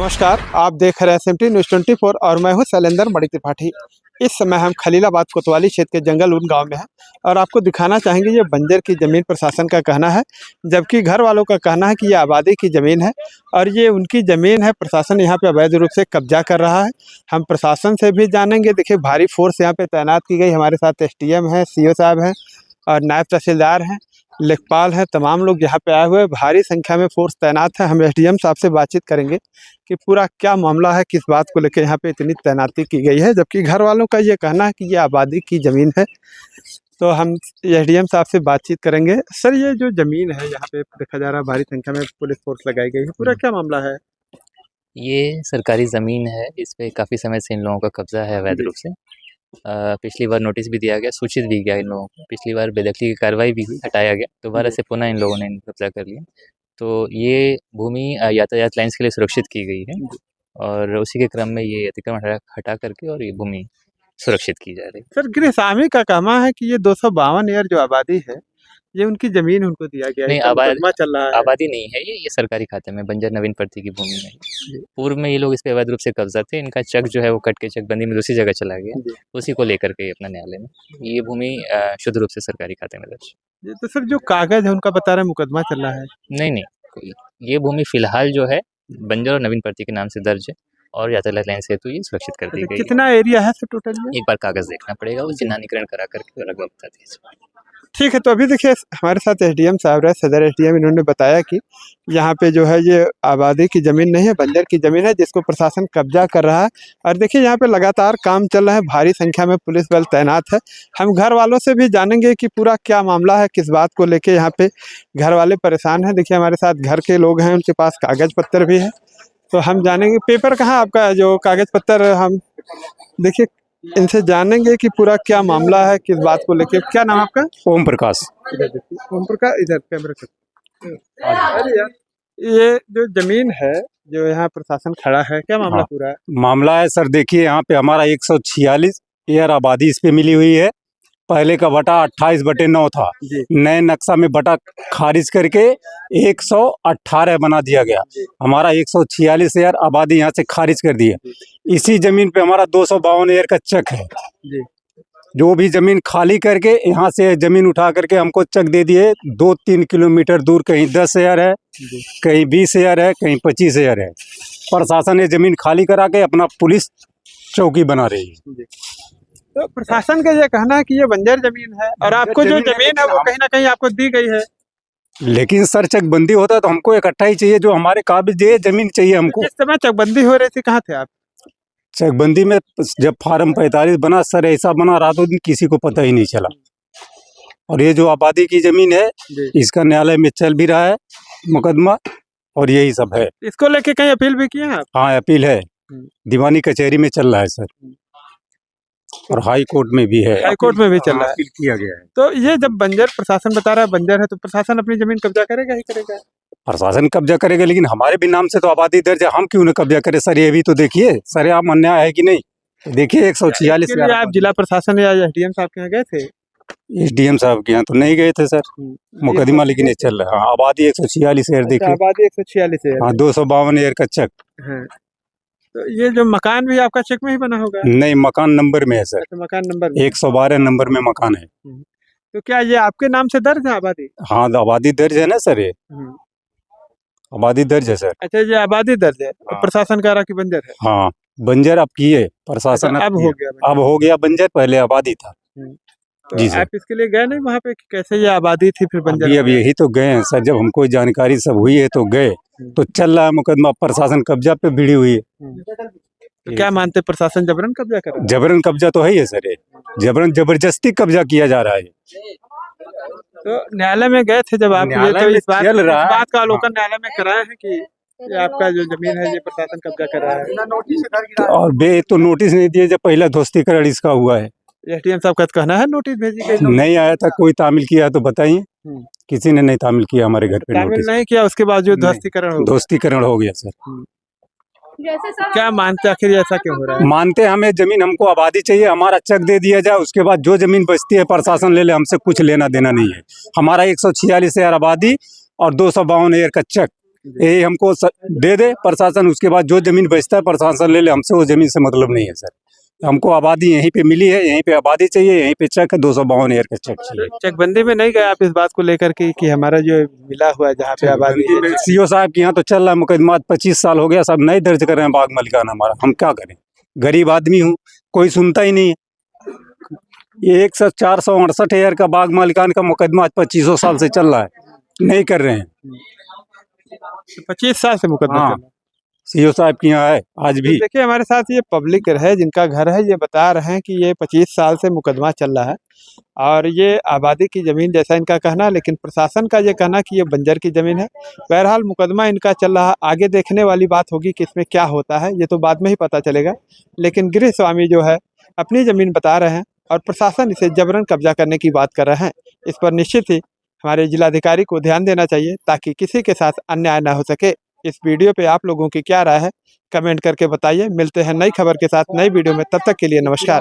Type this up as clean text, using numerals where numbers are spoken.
नमस्कार, आप देख रहे हैं SMT न्यूज़ 24 और मैं हूं शैलेंद्र मणि त्रिपाठी। इस समय हम खलीलाबाद कोतवाली क्षेत्र के जंगल उन गांव में हैं और आपको दिखाना चाहेंगे ये बंजर की ज़मीन प्रशासन का कहना है, जबकि घर वालों का कहना है कि ये आबादी की ज़मीन है और ये उनकी ज़मीन है। प्रशासन यहाँ पे अवैध रूप से कब्जा कर रहा है। हम प्रशासन से भी जानेंगे। देखिए, भारी फोर्स यहाँ पे तैनात की गई। हमारे साथ SDM है, CO साहब हैं और नायब तहसीलदार हैं, लेखपाल हैं। तमाम लोग यहाँ पे आए हुए हैं, भारी संख्या में फोर्स तैनात है। हम SDM साहब से बातचीत करेंगे कि पूरा क्या मामला है, किस बात को लेकर यहाँ पे इतनी तैनाती की गई है, जबकि घर वालों का ये कहना है कि ये आबादी की ज़मीन है। तो हम SDM साहब से बातचीत करेंगे। सर, ये जो ज़मीन है यहाँ पे देखा जा रहा है भारी संख्या में पुलिस फोर्स लगाई गई है, पूरा क्या मामला है? ये सरकारी ज़मीन है, इस पे काफ़ी समय से इन लोगों का कब्जा है अवैध रूप से। पिछली बार नोटिस भी दिया गया, सूचित भी किया इन लोगों को। पिछली बार बेदखली की कार्रवाई भी हुई, हटाया गया। दोबारा से पुनः इन लोगों ने कब्जा कर लिया। तो ये भूमि यातायात लाइन्स के लिए सुरक्षित की गई है और उसी के क्रम में ये अतिक्रमण हटा करके और ये भूमि सुरक्षित की जा रही है। सर, गृहस्वामी का कहना है कि ये 252 एकड़ जो आबादी है, ये उनकी ज़मीन उनको दिया गया है। नहीं, मुकदमा चल रहा है। आबादी नहीं है ये सरकारी खाते में बंजर नवीन प्रति की भूमि है। पूर्व में ये लोग इस पे अवैध रूप से कब्जा थे। इनका चक जो है वो कट के चकबंदी में दूसरी जगह चला गया, उसी को लेकर के अपना न्यायालय में ये भूमि शुद्ध रूप से सरकारी खाते में दर्ज। तो सर, जो कागज है उनका बता रहे हैं मुकदमा चल रहा है। नहीं, ये भूमि फिलहाल जो है बंजर और नवीन प्रति के नाम से दर्ज है और यातायात लाइन से तो ये सुरक्षित कर दी गई। कितना एरिया है सर टोटल में? एक बार कागज देखना पड़ेगा, वो चिन्हानीकरण करा करके और अगला बता दीजिए। ठीक है, तो अभी देखिए हमारे साथ SDM साहब रहे, सदर SDM। इन्होंने बताया कि यहाँ पे जो है ये आबादी की ज़मीन नहीं है, बंजर की ज़मीन है जिसको प्रशासन कब्जा कर रहा है। और देखिए यहाँ पे लगातार काम चल रहा है, भारी संख्या में पुलिस बल तैनात है। हम घर वालों से भी जानेंगे कि पूरा क्या मामला है, किस बात को लेके यहाँ पे घर वाले परेशान हैं। देखिए हमारे साथ घर के लोग हैं, उनके पास कागज़ पत्तर भी है, तो हम जानेंगे। पेपर कहाँ आपका, जो कागज़ पत्तर? हम देखिए इनसे जानेंगे कि पूरा क्या मामला है, किस बात को लेके। क्या नाम आपका? ओम प्रकाश। ओम प्रकाश, इधर कैमरा कर। अरे यार, ये जो जमीन है जो यहाँ प्रशासन खड़ा है, क्या मामला पूरा है? मामला है सर, देखिए यहाँ पे हमारा 146 एकड़ आबादी इस पे मिली हुई है। पहले का बटा 28/9 था। नए नक्शा में बटा खारिज करके 118 बना दिया गया। हमारा 146 एकड़ आबादी यहाँ से खारिज कर दी है। इसी जमीन पे हमारा 252 एकड़ का चक है। जो भी जमीन खाली करके यहाँ से जमीन उठा करके हमको चक दे दिए। 2-3 किलोमीटर दूर कहीं 10 एकड़ है, कहीं 20 एकड़ है, कहीं 25 एकड़ है। प्रशासन ये जमीन खाली करा के अपना पुलिस चौकी बना रही है। तो प्रशासन का ये कहना है कि ये बंजर जमीन है और आपको जो जमीन है वो कहीं ना कहीं आपको दी गई है। लेकिन सर चकबंदी होता है तो हमको इकट्ठा ही चाहिए, जो हमारे काबिज ये जमीन चाहिए हमको। जिस समय चकबंदी हो रही थी कहाँ थे आप? चकबंदी में जब फार्म 45 बना सर, ऐसा बना रातों दिन किसी को पता ही नहीं चला। और ये जो आबादी की जमीन है इसका न्यायालय में चल भी रहा है मुकदमा और यही सब है। इसको लेके कहीं अपील भी किए हैं आप? हाँ, अपील है, दीवानी कचहरी में चल रहा है सर, और हाई कोर्ट में भी है। हाई कोर्ट में भी चल रहा है, अपील किया गया है। तो ये जब बंजर प्रशासन बता रहा है बंजर है, तो प्रशासन अपनी जमीन कब्जा करेगा ही करेगा? प्रशासन कब्जा करेगा, लेकिन हमारे भी नाम से तो आबादी दर्ज है, हम क्यों न कब्जा करें सर? ये भी तो देखिए सर, आप अन्याय है कि नहीं। देखिए 146। आप जिला प्रशासन या SDM साहब के यहाँ गए थे? SDM साहब के यहाँ तो नहीं गए थे सर, मुकदमा लेकिन ये चल रहा है। आबादी 146 एकड़ देखिए। आबादी 146 है। हाँ, 252 एकड़ का चक है। तो ये जो मकान भी आपका चेक में ही बना होगा? नहीं, मकान नंबर में है सर। तो मकान नंबर 112 नंबर में मकान है। तो क्या ये आपके नाम से दर्ज है आबादी? हाँ, आबादी दर्ज है ना सर, ये आबादी दर्ज है सर। अच्छा, ये आबादी दर्ज है। तो प्रशासन कह रहा कि बंजर है। हाँ, बंजर अब की है प्रशासन। अब हो गया, अब हो गया बंजर, पहले आबादी था। तो जी सर, आप इसके लिए गए नहीं वहाँ पे कि कैसे ये आबादी थी फिर बंजर? अब यही तो गए हैं सर, जब हमको जानकारी सब हुई है तो गए। तो चल रहा है मुकदमा, प्रशासन कब्जा पे भिड़ी हुई है। तो क्या मानते प्रशासन जबरन कब्जा कर रहा है? जबरन कब्जा तो है ही है सर, ये जबरन जबरदस्ती कब्जा किया जा रहा है। तो न्यायालय में गए थे जब आप, ये तो इस बात का अवलोकन न्यायालय में कराया है कि ये आपका जो जमीन है ये प्रशासन कब्जा कर रहा है? और बे तो नोटिस नहीं दिए, जब पहला ध्वस्तीकरण इसका हुआ है। SDM साहब का कहना है नोटिस भेजी गई? नहीं आया था, कोई तामील किया तो बताइए। किसी ने नहीं तामील किया हमारे घर पे। तामील नहीं किया, उसके बाद जो ध्वस्तीकरण हो गया सर। क्या मानते आखिर ऐसा क्यों हो रहा है? मानते हमें जमीन, हमको आबादी चाहिए, हमारा चक दे दिया जाए, उसके बाद जो जमीन बचती है प्रशासन ले ले, हमसे कुछ लेना देना नहीं है। हमारा 146 एकड़ आबादी और 252 एकड़ का चक यही हमको दे दे प्रशासन, उसके बाद जो जमीन बेचता है प्रशासन ले ले, हमसे वो जमीन से मतलब नहीं है सर। हमको आबादी यहीं पे मिली है, यहीं पे आबादी चाहिए, यहीं पे चेक है 252 ईयर का चेक चाहिए। चकबंदी में नहीं गए आप इस बात को लेकर कि हमारा जो मिला हुआ है जहाँ पे आबादी है? सीओ साहब के यहाँ तो चल रहा है मुकदमा, 25 साल हो गया, सब नहीं दर्ज कर रहे हैं बाग मालिकाना हमारा, हम क्या करें? गरीब आदमी हूँ, कोई सुनता ही नहीं है। ये 468 ईयर का बाग मालिकान का मुकदमा आज 25 साल से चल रहा है, नहीं कर रहे हैं। 25 साल से मुकदमा हाँ, चल रहा है। सीओ साहब के यहाँ है आज भी। देखिए हमारे साथ ये पब्लिक है जिनका घर है, ये बता रहे हैं कि ये 25 साल से मुकदमा चल रहा है और ये आबादी की ज़मीन जैसा इनका कहना, लेकिन प्रशासन का ये कहना कि ये बंजर की ज़मीन है। बहरहाल मुकदमा इनका चल रहा है, आगे देखने वाली बात होगी कि इसमें क्या होता है, ये तो बाद में ही पता चलेगा। लेकिन गृह स्वामी जो है अपनी ज़मीन बता रहे हैं और प्रशासन इसे जबरन कब्जा करने की बात कर रहे हैं। इस पर निश्चित ही हमारे जिलाधिकारी को ध्यान देना चाहिए ताकि किसी के साथ अन्याय ना हो सके। इस वीडियो पे आप लोगों की क्या राय है, कमेंट करके बताइए। मिलते हैं नई खबर के साथ नई वीडियो में, तब तक के लिए नमस्कार।